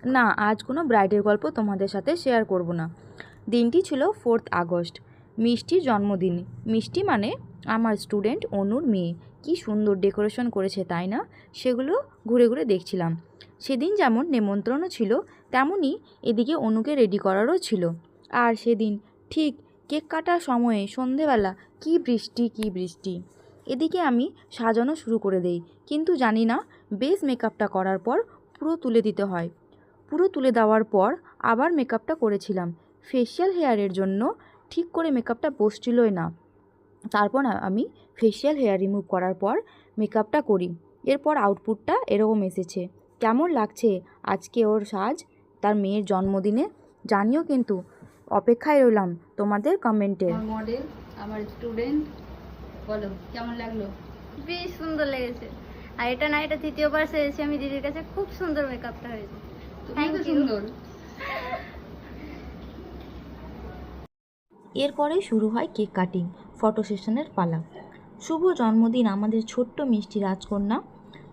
না, আজ কোনো ব্রাইডের গল্প তোমাদের সাথে শেয়ার করব না। দিনটি ছিল 4th আগস্ট, মিষ্টির জন্মদিন। মিষ্টি মানে আমার স্টুডেন্ট অনুর মেয়ে। কি সুন্দর ডেকোরেশন করেছে তাই না? সেগুলো ঘুরে ঘুরে দেখছিলাম। সেদিন যেমন নেমন্ত্রণও ছিল, তেমনই এদিকে অনুকে রেডি করারও ছিল। আর সেদিন ঠিক কেক কাটার সময়ে সন্ধেবেলা কি বৃষ্টি কি বৃষ্টি। এদিকে আমি সাজানো শুরু করে দেই, কিন্তু জানি না বেস মেকআপটা করার পর পুরো তুলে দিতে হয়। পুরো তুলে দেওয়ার পর আবার মেকআপটা করেছিলাম। ফেসিয়াল হেয়ারের জন্য ঠিক করে মেকআপটা বসছিলই না। তারপর আমি ফেসিয়াল হেয়ার রিমুভ করার পর মেকআপটা করি। এরপর আউটপুটটা এরকম এসেছে। কেমন লাগছে আজকে ওর সাজ তার মেয়ের জন্মদিনে জানিও কিন্তু। অপেক্ষায় রইলাম তোমাদের কমেন্টের। আমার মডেল, আমার স্টুডেন্ট, বলো কেমন লাগলো? বেশ সুন্দর লেগেছে। আর এটা না, এটা তৃতীয়বার সেরেছি আমি দিদির কাছে, খুব সুন্দর মেকআপটা হয়েছে। তুমি তো Thank you. সুন্দর। এরপরে শুরু হয় কেক কাটিং, ফটো সেশনের পালা। শুভ জন্মদিন আমাদের ছোট্ট মিষ্টি রাজকন্যা।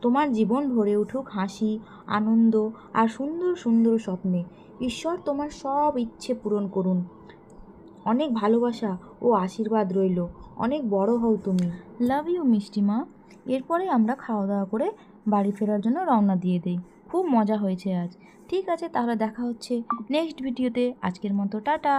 তোমার জীবন ভরে উঠুক হাসি, আনন্দ আর সুন্দর সুন্দর স্বপ্নে। ঈশ্বর তোমার সব ইচ্ছে পূরণ করুন। অনেক ভালোবাসা ও আশীর্বাদ রইল। অনেক বড় হও তুমি। লাভ ইউ মিষ্টি মা। এরপরে আমরা খাওয়া দাওয়া করে বাড়ি ফেরার জন্য রওনা দিয়ে দেই। খুব মজা হয়েছে আজ। ঠিক আছে, তাহলে দেখা হচ্ছে নেক্সট ভিডিওতে। আজকের মতো টাটা।